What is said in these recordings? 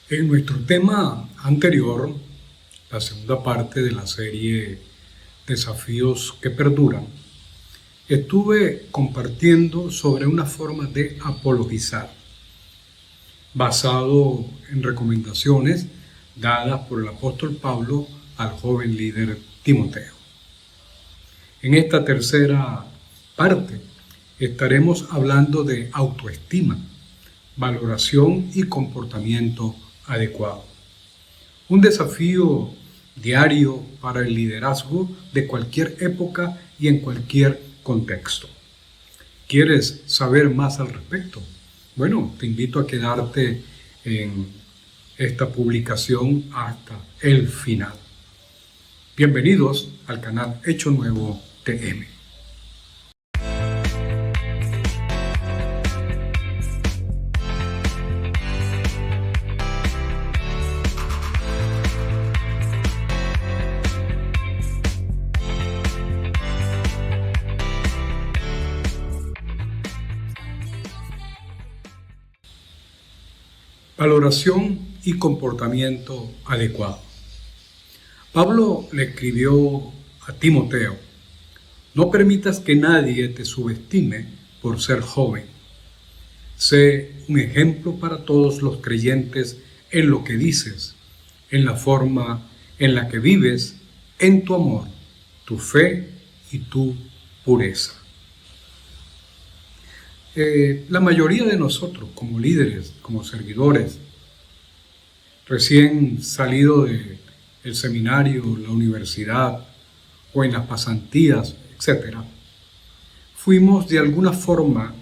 En nuestro tema anterior, la segunda parte de la serie Desafíos que perduran, estuve compartiendo sobre una forma de apologizar, basado en recomendaciones dadas por el apóstol Pablo al joven líder Timoteo. En esta tercera parte estaremos hablando de autoestima, valoración y comportamiento adecuado. Un desafío diario para el liderazgo de cualquier época y en cualquier contexto. ¿Quieres saber más al respecto? Bueno, te invito a quedarte en esta publicación hasta el final. Bienvenidos al canal Hecho Nuevo TM. Valoración y comportamiento adecuado. Pablo le escribió a Timoteo: no permitas que nadie te subestime por ser joven. Sé un ejemplo para todos los creyentes en lo que dices, en la forma en la que vives, en tu amor, tu fe y tu pureza. La mayoría de nosotros, como líderes, como servidores, recién salido del seminario, la universidad o en las pasantías, etc., fuimos de alguna forma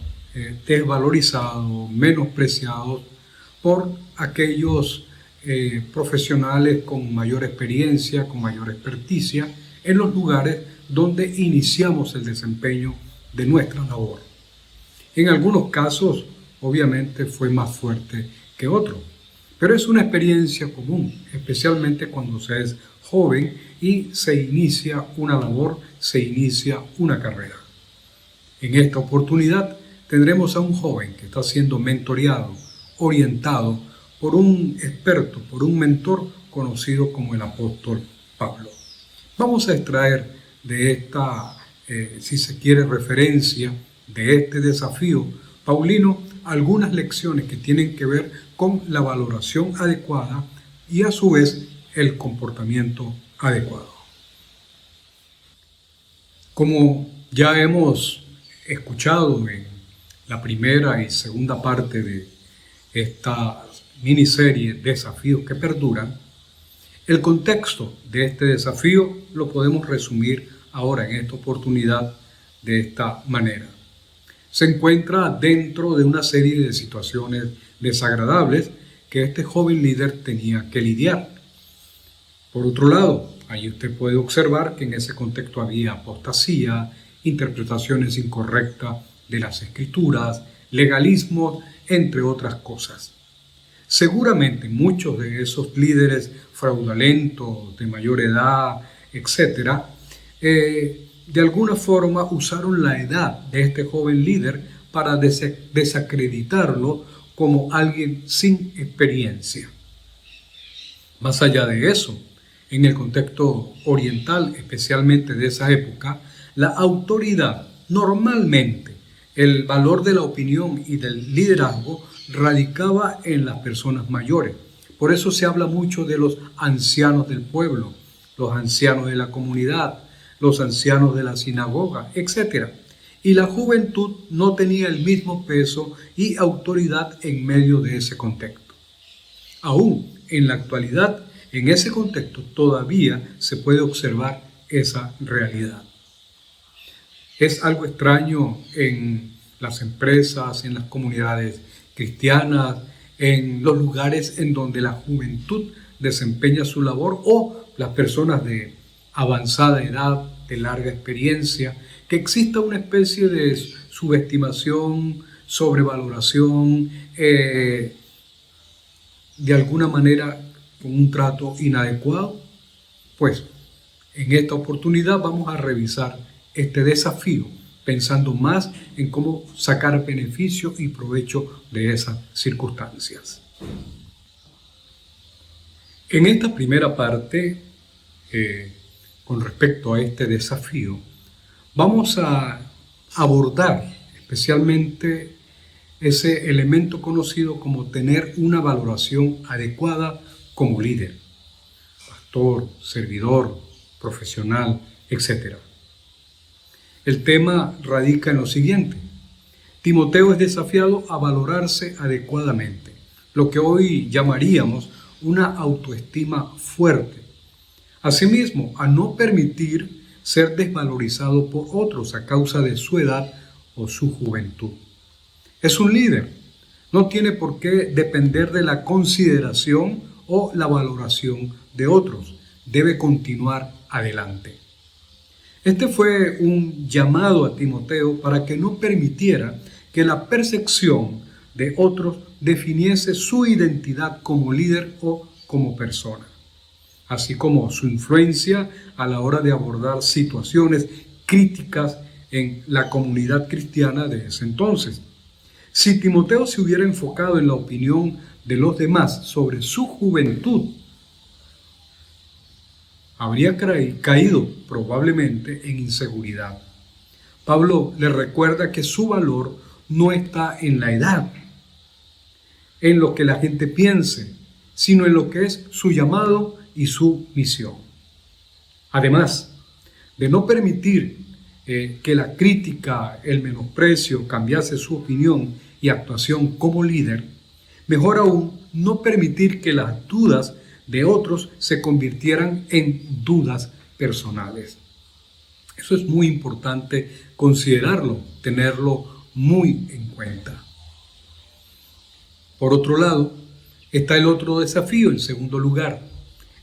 desvalorizados, menospreciados por aquellos profesionales con mayor experiencia, con mayor experticia, en los lugares donde iniciamos el desempeño de nuestra labor. En algunos casos, obviamente, fue más fuerte que otros, pero es una experiencia común, especialmente cuando se es joven y se inicia una labor, se inicia una carrera. En esta oportunidad tendremos a un joven que está siendo mentoreado, orientado por un experto, por un mentor conocido como el apóstol Pablo. Vamos a extraer de esta, si se quiere, referencia de este desafío paulino algunas lecciones que tienen que ver con la valoración adecuada y a su vez el comportamiento adecuado. Como ya hemos escuchado en la primera y segunda parte de esta miniserie Desafíos que perduran, el contexto de este desafío lo podemos resumir ahora en esta oportunidad de esta manera. Se encuentra dentro de una serie de situaciones desagradables que este joven líder tenía que lidiar. Por otro lado, ahí usted puede observar que en ese contexto había apostasía, interpretaciones incorrectas de las escrituras, legalismo, entre otras cosas. Seguramente muchos de esos líderes fraudulentos, de mayor edad, etc., de alguna forma usaron la edad de este joven líder para desacreditarlo como alguien sin experiencia. Más allá de eso, en el contexto oriental, especialmente de esa época, la autoridad, normalmente el valor de la opinión y del liderazgo radicaba en las personas mayores. Por eso se habla mucho de los ancianos del pueblo, los ancianos de la comunidad, los ancianos de la sinagoga, etc. Y la juventud no tenía el mismo peso y autoridad en medio de ese contexto. Aún en la actualidad, en ese contexto todavía se puede observar esa realidad. Es algo extraño en las empresas, en las comunidades cristianas, en los lugares en donde la juventud desempeña su labor o las personas de avanzada edad, de larga experiencia, que exista una especie de subestimación, sobrevaloración, de alguna manera con un trato inadecuado. Pues en esta oportunidad vamos a revisar este desafío, pensando más en cómo sacar beneficio y provecho de esas circunstancias. En esta primera parte, con respecto a este desafío, vamos a abordar especialmente ese elemento conocido como tener una valoración adecuada como líder, pastor, servidor, profesional, etc. El tema radica en lo siguiente: Timoteo es desafiado a valorarse adecuadamente, lo que hoy llamaríamos una autoestima fuerte. Asimismo, a no permitir ser desvalorizado por otros a causa de su edad o su juventud. Es un líder. No tiene por qué depender de la consideración o la valoración de otros. Debe continuar adelante. Este fue un llamado a Timoteo para que no permitiera que la percepción de otros definiese su identidad como líder o como persona, así como su influencia a la hora de abordar situaciones críticas en la comunidad cristiana de ese entonces. Si Timoteo se hubiera enfocado en la opinión de los demás sobre su juventud, habría caído probablemente en inseguridad. Pablo le recuerda que su valor no está en la edad, en lo que la gente piense, sino en lo que es su llamado y su misión. Además de no permitir que la crítica, el menosprecio cambiase su opinión y actuación como líder, mejor aún, no permitir que las dudas de otros se convirtieran en dudas personales. Eso es muy importante considerarlo, tenerlo muy en cuenta. Por otro lado, está el otro desafío, en segundo lugar,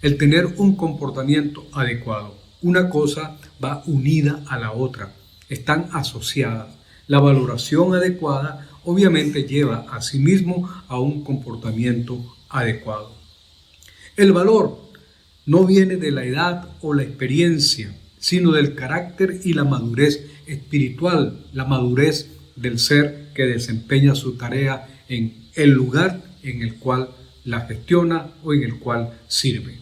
el tener un comportamiento adecuado. Una cosa va unida a la otra, están asociadas. La valoración adecuada obviamente lleva a sí mismo a un comportamiento adecuado. El valor no viene de la edad o la experiencia, sino del carácter y la madurez espiritual, la madurez del ser que desempeña su tarea en el lugar en el cual la gestiona o en el cual sirve.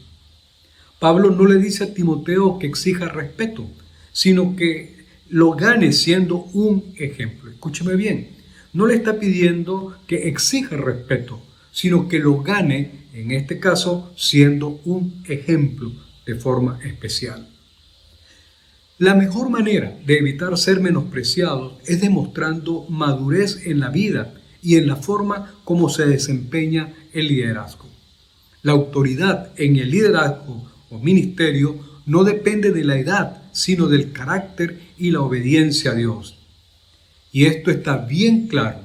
Pablo no le dice a Timoteo que exija respeto, sino que lo gane siendo un ejemplo. Escúcheme bien, no le está pidiendo que exija respeto, sino que lo gane, en este caso, siendo un ejemplo de forma especial. La mejor manera de evitar ser menospreciados es demostrando madurez en la vida y en la forma como se desempeña el liderazgo. La autoridad en el liderazgo o ministerio no depende de la edad, sino del carácter y la obediencia a Dios. Y esto está bien claro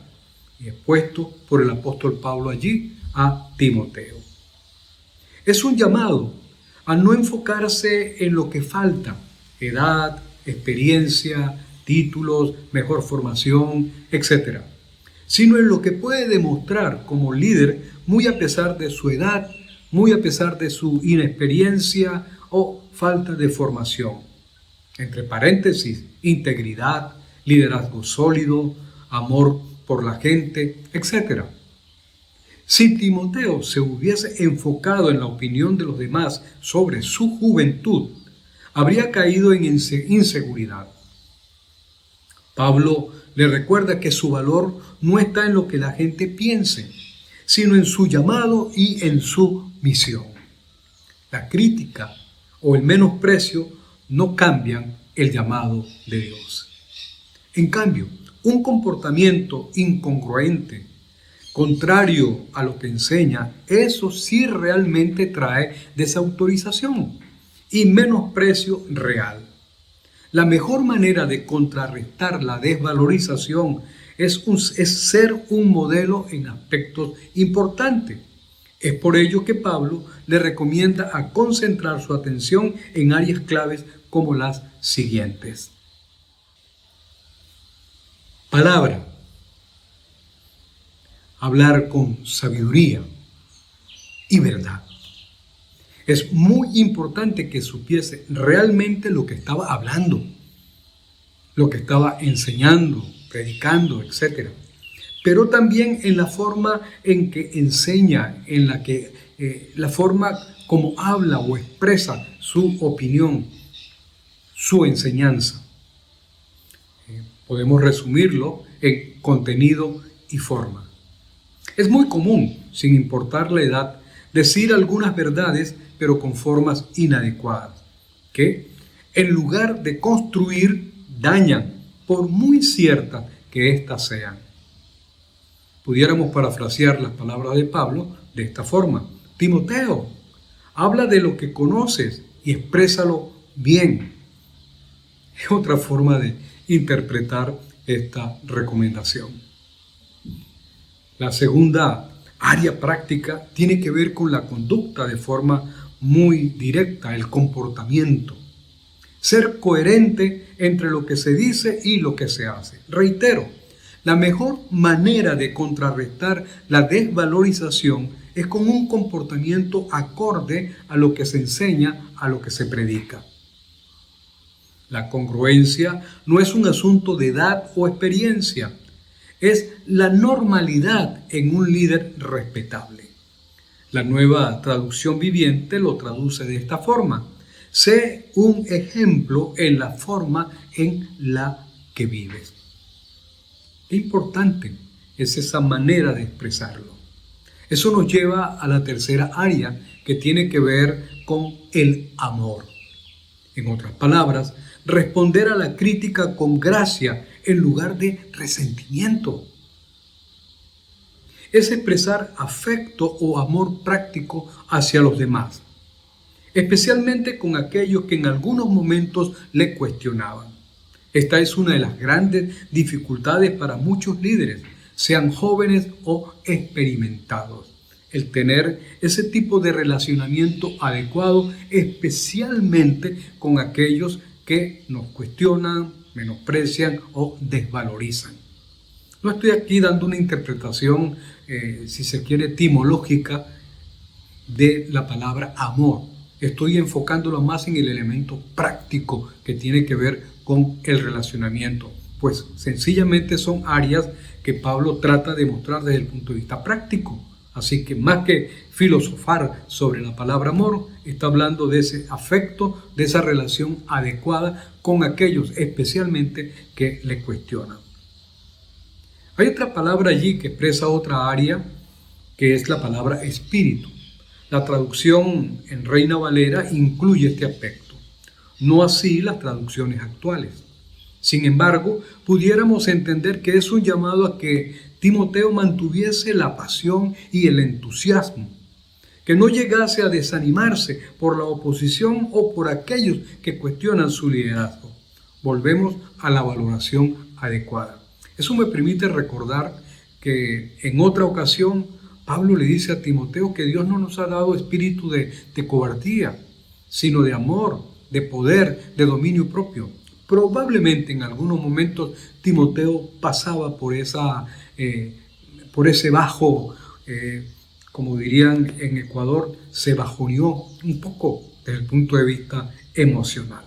y expuesto por el apóstol Pablo allí a Timoteo. Es un llamado a no enfocarse en lo que falta, edad, experiencia, títulos, mejor formación, etc., sino en lo que puede demostrar como líder muy a pesar de su edad, muy a pesar de su inexperiencia o falta de formación. Entre paréntesis, integridad, liderazgo sólido, amor por la gente, etc. Si Timoteo se hubiese enfocado en la opinión de los demás sobre su juventud, habría caído en inseguridad. Pablo le recuerda que su valor no está en lo que la gente piense, sino en su llamado y en su misión. La crítica o el menosprecio no cambian el llamado de Dios. En cambio, un comportamiento incongruente, contrario a lo que enseña, eso sí realmente trae desautorización y menosprecio real. La mejor manera de contrarrestar la desvalorización es ser un modelo en aspectos importantes. Es por ello que Pablo le recomienda a concentrar su atención en áreas claves como las siguientes. Palabra. Hablar con sabiduría y verdad. Es muy importante que supiese realmente lo que estaba hablando, lo que estaba enseñando, predicando, etc. pero también en la forma en que enseña, en la forma como habla o expresa su opinión, su enseñanza. Podemos resumirlo en contenido y forma. Es muy común, sin importar la edad, decir algunas verdades, pero con formas inadecuadas, que en lugar de construir, dañan, por muy ciertas que éstas sean. Pudiéramos parafrasear las palabras de Pablo de esta forma: Timoteo, habla de lo que conoces y exprésalo bien. Es otra forma de interpretar esta recomendación. La segunda área práctica tiene que ver con la conducta de forma muy directa, el comportamiento. Ser coherente entre lo que se dice y lo que se hace. Reitero, la mejor manera de contrarrestar la desvalorización es con un comportamiento acorde a lo que se enseña, a lo que se predica. La congruencia no es un asunto de edad o experiencia, es la normalidad en un líder respetable. La Nueva Traducción Viviente lo traduce de esta forma: sé un ejemplo en la forma en la que vives. Qué importante es esa manera de expresarlo. Eso nos lleva a la tercera área, que tiene que ver con el amor. En otras palabras, responder a la crítica con gracia en lugar de resentimiento. Es expresar afecto o amor práctico hacia los demás, especialmente con aquellos que en algunos momentos le cuestionaban. Esta es una de las grandes dificultades para muchos líderes, sean jóvenes o experimentados. El tener ese tipo de relacionamiento adecuado, especialmente con aquellos que nos cuestionan, menosprecian o desvalorizan. No estoy aquí dando una interpretación, si se quiere, etimológica de la palabra amor. Estoy enfocándolo más en el elemento práctico que tiene que ver con el relacionamiento, pues sencillamente son áreas que Pablo trata de mostrar desde el punto de vista práctico. Así que más que filosofar sobre la palabra amor, está hablando de ese afecto, de esa relación adecuada con aquellos especialmente que le cuestionan. Hay otra palabra allí que expresa otra área, que es la palabra espíritu. La traducción en Reina Valera incluye este aspecto, no así las traducciones actuales. Sin embargo, pudiéramos entender que es un llamado a que Timoteo mantuviese la pasión y el entusiasmo, que no llegase a desanimarse por la oposición o por aquellos que cuestionan su liderazgo. Volvemos a la valoración adecuada. Eso me permite recordar que en otra ocasión Pablo le dice a Timoteo que Dios no nos ha dado espíritu de cobardía, sino de amor, de poder, de dominio propio. Probablemente en algunos momentos Timoteo pasaba por ese bajo, como dirían en Ecuador, se bajoneó un poco desde el punto de vista emocional.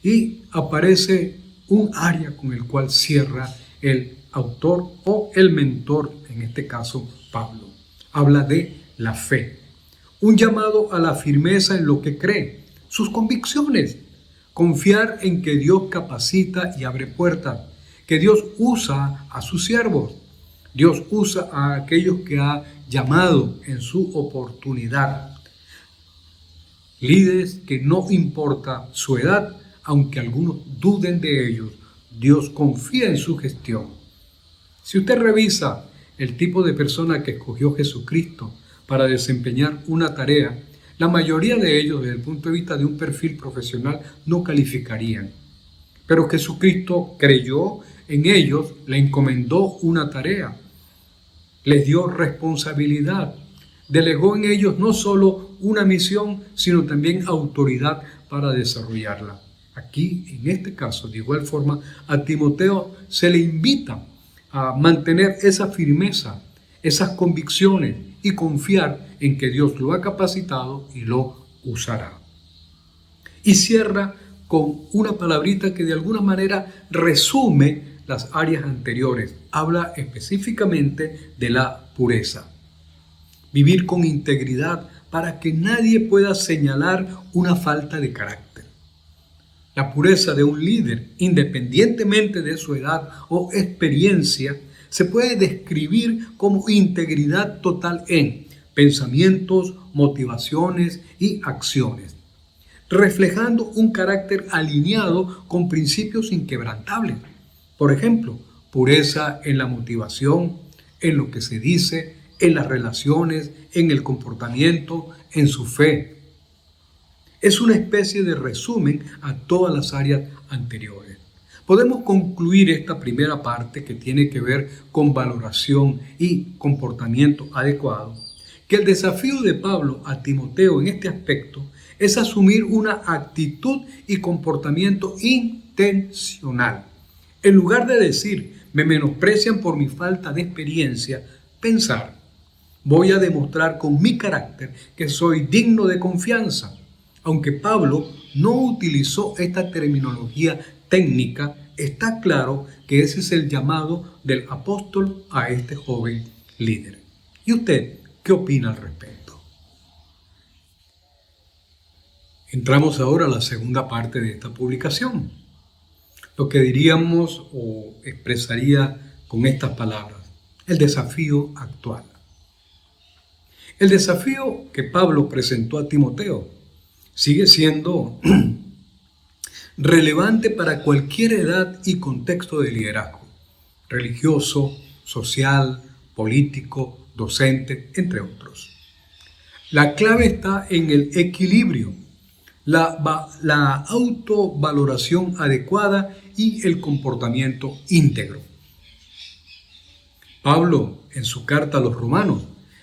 Y aparece un área con el cual cierra el autor o el mentor, en este caso Pablo. Habla de la fe, un llamado a la firmeza en lo que cree, sus convicciones, confiar en que Dios capacita y abre puertas, que Dios usa a sus siervos, Dios usa a aquellos que ha llamado en su oportunidad. Líderes que no importa su edad, aunque algunos duden de ellos, Dios confía en su gestión. Si usted revisa el tipo de persona que escogió Jesucristo para desempeñar una tarea, la mayoría de ellos, desde el punto de vista de un perfil profesional, no calificarían. Pero Jesucristo creyó en ellos, le encomendó una tarea, les dio responsabilidad, delegó en ellos no solo una misión, sino también autoridad para desarrollarla. Aquí, en este caso, de igual forma, a Timoteo se le invita a mantener esa firmeza, esas convicciones y confiar en que Dios lo ha capacitado y lo usará. Y cierra con una palabrita que de alguna manera resume las áreas anteriores. Habla específicamente de la pureza. Vivir con integridad para que nadie pueda señalar una falta de carácter. La pureza de un líder, independientemente de su edad o experiencia, se puede describir como integridad total en pensamientos, motivaciones y acciones, reflejando un carácter alineado con principios inquebrantables. Por ejemplo, pureza en la motivación, en lo que se dice, en las relaciones, en el comportamiento, en su fe. Es una especie de resumen a todas las áreas anteriores. Podemos concluir esta primera parte que tiene que ver con valoración y comportamiento adecuado, que el desafío de Pablo a Timoteo en este aspecto es asumir una actitud y comportamiento intencional. En lugar de decir, me menosprecian por mi falta de experiencia, pensar, voy a demostrar con mi carácter que soy digno de confianza. Aunque Pablo no utilizó esta terminología técnica, está claro que ese es el llamado del apóstol a este joven líder. ¿Y usted qué opina al respecto? Entramos ahora a la segunda parte de esta publicación. Lo que diríamos o expresaría con estas palabras, el desafío actual. El desafío que Pablo presentó a Timoteo sigue siendo relevante para cualquier edad y contexto de liderazgo, religioso, social, político, docente, entre otros. La clave está en el equilibrio, la autovaloración adecuada y el comportamiento íntegro. Pablo, en su carta a los romanos,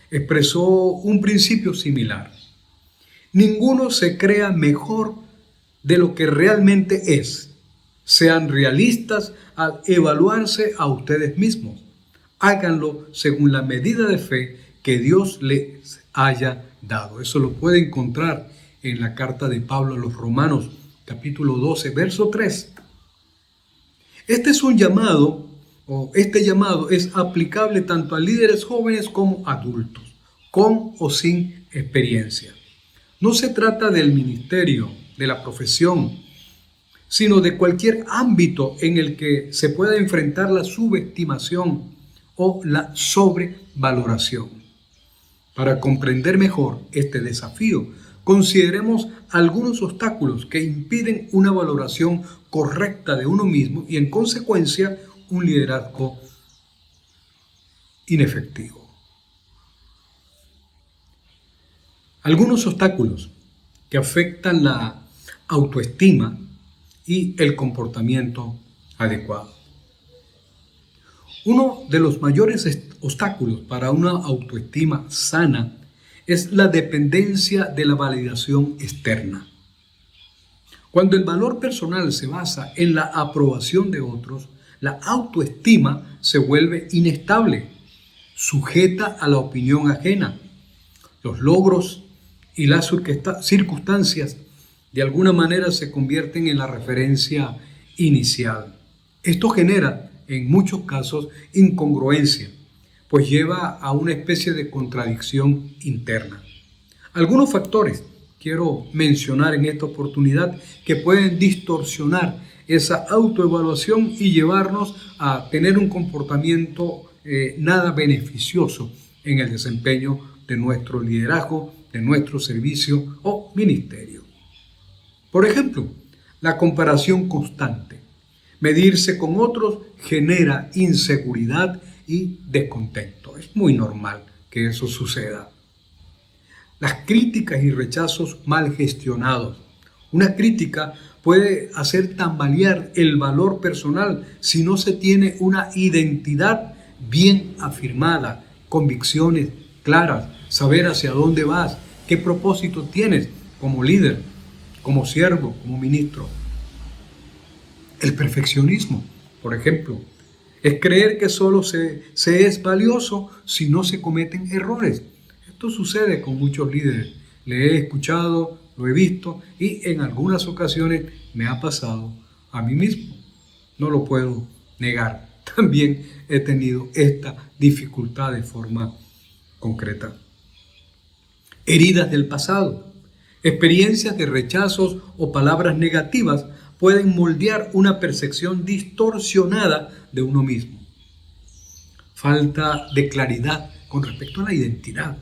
expresó un principio similar. Ninguno se crea mejor de lo que realmente es. Sean realistas al evaluarse a ustedes mismos. Háganlo según la medida de fe que Dios les haya dado. Eso lo puede encontrar en la carta de Pablo a los Romanos, capítulo 12, verso 3. Este llamado es aplicable tanto a líderes jóvenes como adultos, con o sin experiencia. No se trata del ministerio, de la profesión, sino de cualquier ámbito en el que se pueda enfrentar la subestimación o la sobrevaloración. Para comprender mejor este desafío, consideremos algunos obstáculos que impiden una valoración correcta de uno mismo y, en consecuencia, un liderazgo inefectivo. Algunos obstáculos que afectan la autoestima y el comportamiento adecuado. Uno de los mayores obstáculos para una autoestima sana es la dependencia de la validación externa. Cuando el valor personal se basa en la aprobación de otros, la autoestima se vuelve inestable, sujeta a la opinión ajena. Los logros y las circunstancias de alguna manera se convierten en la referencia inicial. Esto genera, en muchos casos, incongruencia, pues lleva a una especie de contradicción interna. Algunos factores quiero mencionar en esta oportunidad que pueden distorsionar esa autoevaluación y llevarnos a tener un comportamiento nada beneficioso en el desempeño de nuestro liderazgo, de nuestro servicio o ministerio. Por ejemplo, la comparación constante. Medirse con otros genera inseguridad y descontento. Es muy normal que eso suceda. Las críticas y rechazos mal gestionados. Una crítica puede hacer tambalear el valor personal si no se tiene una identidad bien afirmada, convicciones claras, saber hacia dónde vas, qué propósito tienes como líder, como siervo, como ministro. El perfeccionismo, por ejemplo, es creer que solo se es valioso si no se cometen errores. Esto sucede con muchos líderes. Le he escuchado, lo he visto y en algunas ocasiones me ha pasado a mí mismo. No lo puedo negar. También he tenido esta dificultad de forma concreta. Heridas del pasado, experiencias de rechazos o palabras negativas pueden moldear una percepción distorsionada de uno mismo. Falta de claridad con respecto a la identidad.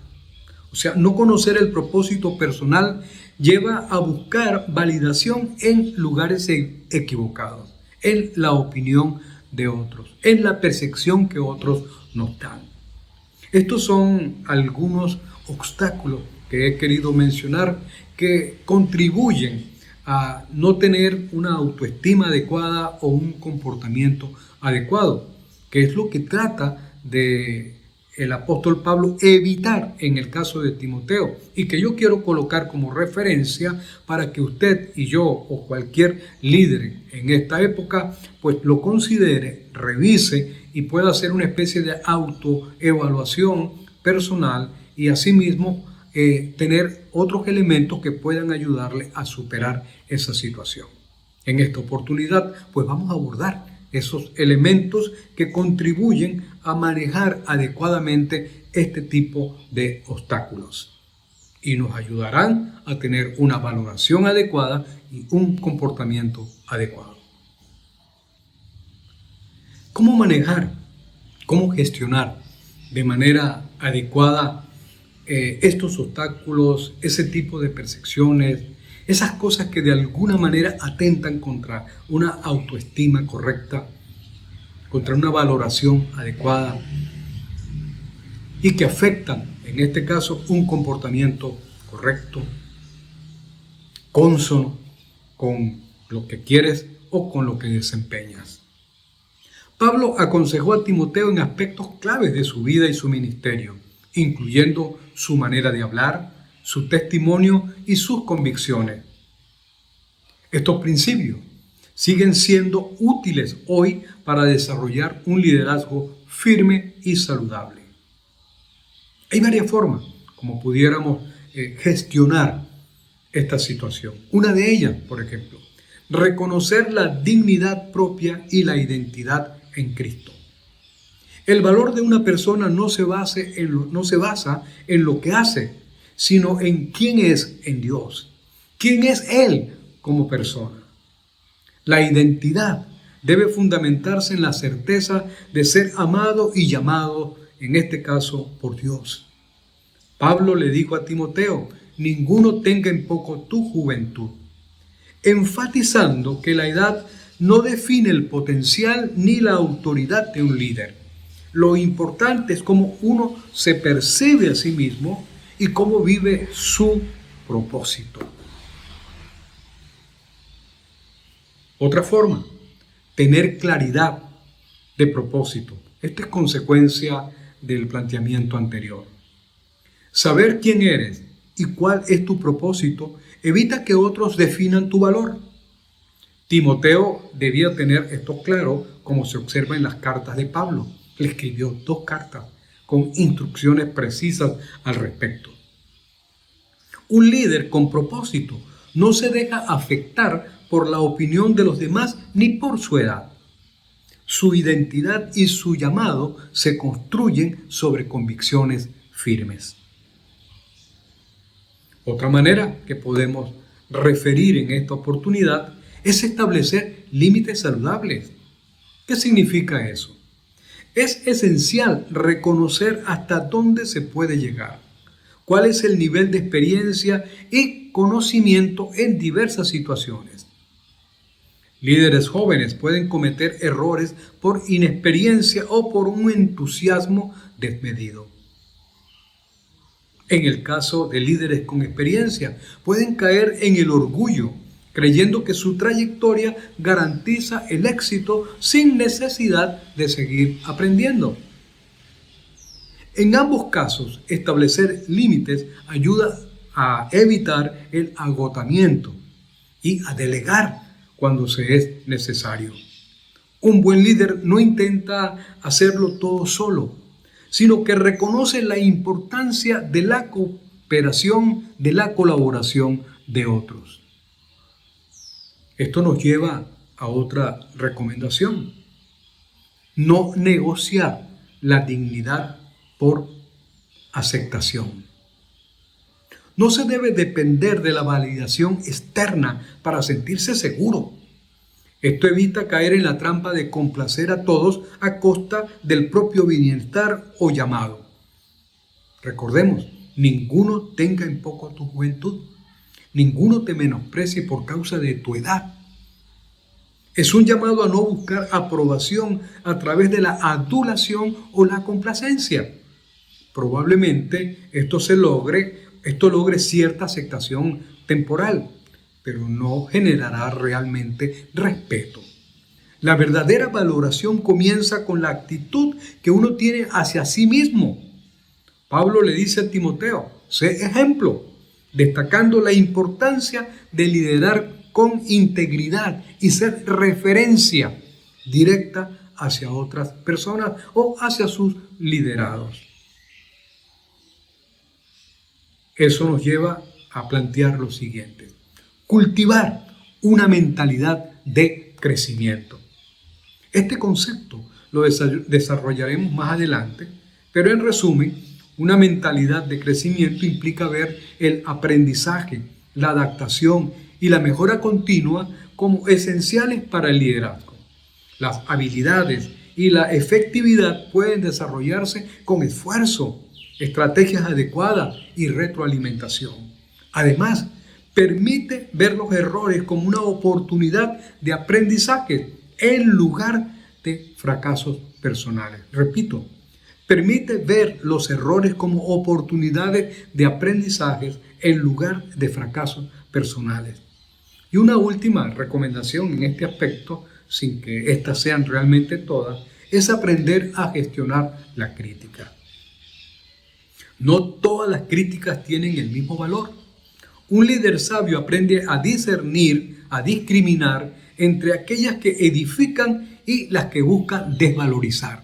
O sea, no conocer el propósito personal lleva a buscar validación en lugares equivocados, en la opinión de otros, en la percepción que otros nos dan. Estos son algunos obstáculos que he querido mencionar que contribuyen a no tener una autoestima adecuada o un comportamiento adecuado, que es lo que trata de el apóstol Pablo evitar en el caso de Timoteo y que yo quiero colocar como referencia para que usted y yo o cualquier líder en esta época pues lo considere, revise y pueda hacer una especie de autoevaluación personal y asimismo tener otros elementos que puedan ayudarle a superar esa situación. En esta oportunidad pues vamos a abordar esos elementos que contribuyen a manejar adecuadamente este tipo de obstáculos y nos ayudarán a tener una valoración adecuada y un comportamiento adecuado. ¿Cómo manejar, cómo gestionar de manera adecuada estos obstáculos, ese tipo de percepciones, esas cosas que de alguna manera atentan contra una autoestima correcta, contra una valoración adecuada y que afectan, en este caso, un comportamiento correcto, cónsono con lo que quieres o con lo que desempeñas? Pablo aconsejó a Timoteo en aspectos claves de su vida y su ministerio, incluyendo su manera de hablar, su testimonio y sus convicciones. Estos principios siguen siendo útiles hoy para desarrollar un liderazgo firme y saludable. Hay varias formas como pudiéramos gestionar esta situación. Una de ellas, por ejemplo, reconocer la dignidad propia y la identidad en Cristo. El valor de una persona no se basa en lo que hace, sino en quién es en Dios. ¿Quién es Él como persona? La identidad debe fundamentarse en la certeza de ser amado y llamado, en este caso, por Dios. Pablo le dijo a Timoteo: ninguno tenga en poco tu juventud, enfatizando que la edad no define el potencial ni la autoridad de un líder. Lo importante es cómo uno se percibe a sí mismo y cómo vive su propósito. Otra forma, tener claridad de propósito. Esto es consecuencia del planteamiento anterior. Saber quién eres y cuál es tu propósito evita que otros definan tu valor. Timoteo debía tener esto claro, como se observa en las cartas de Pablo. Le escribió 2 cartas con instrucciones precisas al respecto. Un líder con propósito no se deja afectar por la opinión de los demás ni por su edad. Su identidad y su llamado se construyen sobre convicciones firmes. Otra manera que podemos referir en esta oportunidad es establecer límites saludables. ¿Qué significa eso? Es esencial reconocer hasta dónde se puede llegar, cuál es el nivel de experiencia y conocimiento en diversas situaciones. Líderes jóvenes pueden cometer errores por inexperiencia o por un entusiasmo desmedido. En el caso de líderes con experiencia, pueden caer en el orgullo, creyendo que su trayectoria garantiza el éxito sin necesidad de seguir aprendiendo. En ambos casos, establecer límites ayuda a evitar el agotamiento y a delegar cuando se es necesario. Un buen líder no intenta hacerlo todo solo, sino que reconoce la importancia de la cooperación, de la colaboración de otros. Esto nos lleva a otra recomendación. no negociar la dignidad por aceptación. No se debe depender de la validación externa para sentirse seguro. Esto evita caer en la trampa de complacer a todos a costa del propio bienestar o llamado. Recordemos, ninguno tenga en poco tu juventud, ninguno te menosprecie por causa de tu edad. Es un llamado a no buscar aprobación a través de la adulación o la complacencia. Probablemente esto logre cierta aceptación temporal, pero no generará realmente respeto. La verdadera valoración comienza con la actitud que uno tiene hacia sí mismo. Pablo le dice a Timoteo, sé ejemplo, destacando la importancia de liderar con integridad y ser referencia directa hacia otras personas o hacia sus liderados. Eso nos lleva a plantear lo siguiente: cultivar una mentalidad de crecimiento. Este concepto lo desarrollaremos más adelante, pero en resumen, una mentalidad de crecimiento implica ver el aprendizaje, la adaptación y la mejora continua como esenciales para el liderazgo. Las habilidades y la efectividad pueden desarrollarse con esfuerzo, estrategias adecuadas y retroalimentación. Además, permite ver los errores como una oportunidad de aprendizaje en lugar de fracasos personales. Repito, permite ver los errores como oportunidades de aprendizaje en lugar de fracasos personales. Y una última recomendación en este aspecto, sin que estas sean realmente todas, es aprender a gestionar la crítica. No todas las críticas tienen el mismo valor. Un líder sabio aprende a discernir, a discriminar entre aquellas que edifican y las que buscan desvalorizar.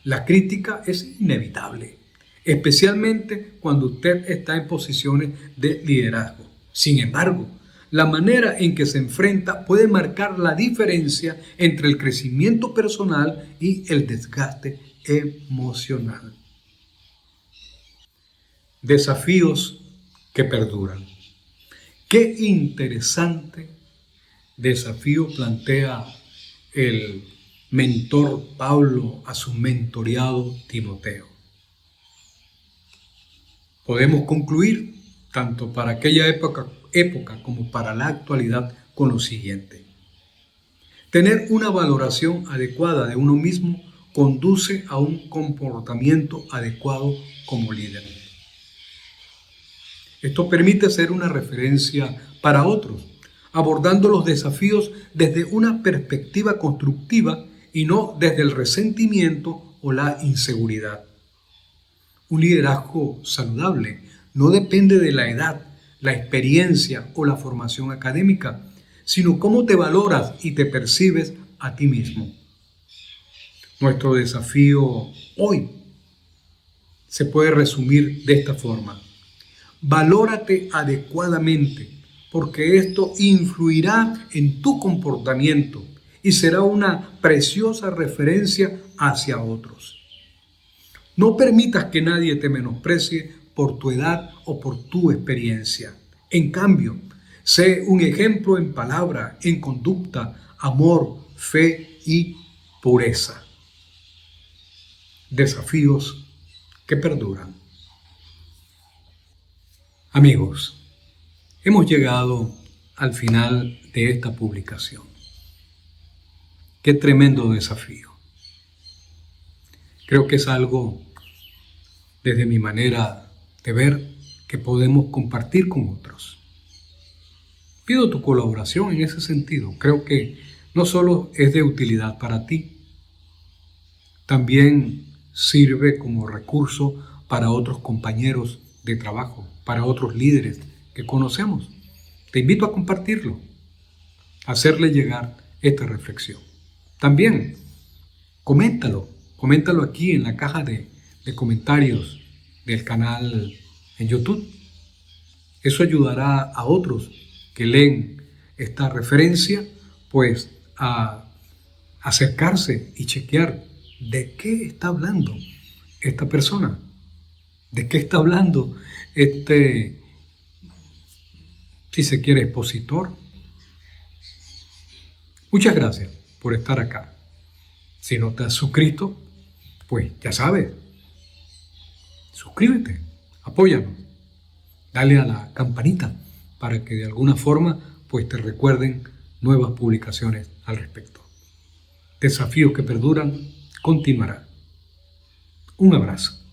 La crítica es inevitable, especialmente cuando usted está en posiciones de liderazgo. Sin embargo, la manera en que se enfrenta puede marcar la diferencia entre el crecimiento personal y el desgaste emocional. Desafíos que perduran. Qué interesante desafío plantea el mentor Pablo a su mentoreado Timoteo. Podemos concluir, tanto para aquella época como para la actualidad, con lo siguiente. Tener una valoración adecuada de uno mismo conduce a un comportamiento adecuado como líder. Esto permite ser una referencia para otros, abordando los desafíos desde una perspectiva constructiva y no desde el resentimiento o la inseguridad. Un liderazgo saludable no depende de la edad, la experiencia o la formación académica, sino cómo te valoras y te percibes a ti mismo. Nuestro desafío hoy se puede resumir de esta forma: valórate adecuadamente, porque esto influirá en tu comportamiento y será una preciosa referencia hacia otros. No permitas que nadie te menosprecie por tu edad o por tu experiencia. En cambio, sé un ejemplo en palabra, en conducta, amor, fe y pureza. Desafíos que perduran. Amigos, hemos llegado al final de esta publicación. Qué tremendo desafío. Creo que es algo, desde mi manera de ver, que podemos compartir con otros. Pido tu colaboración en ese sentido. Creo que no solo es de utilidad para ti, también sirve como recurso para otros compañeros de trabajo, para otros líderes que conocemos. Te invito a compartirlo, a hacerle llegar esta reflexión. También, coméntalo aquí en la caja de comentarios del canal en YouTube. Eso ayudará a otros que leen esta referencia, pues a acercarse y chequear de qué está hablando esta persona, de qué está hablando este, si se quiere, expositor. Muchas gracias por estar acá. Si no te has suscrito, pues ya sabes, suscríbete, apóyanos, dale a la campanita para que de alguna forma pues te recuerden nuevas publicaciones al respecto. Desafíos que perduran continuará. Un abrazo.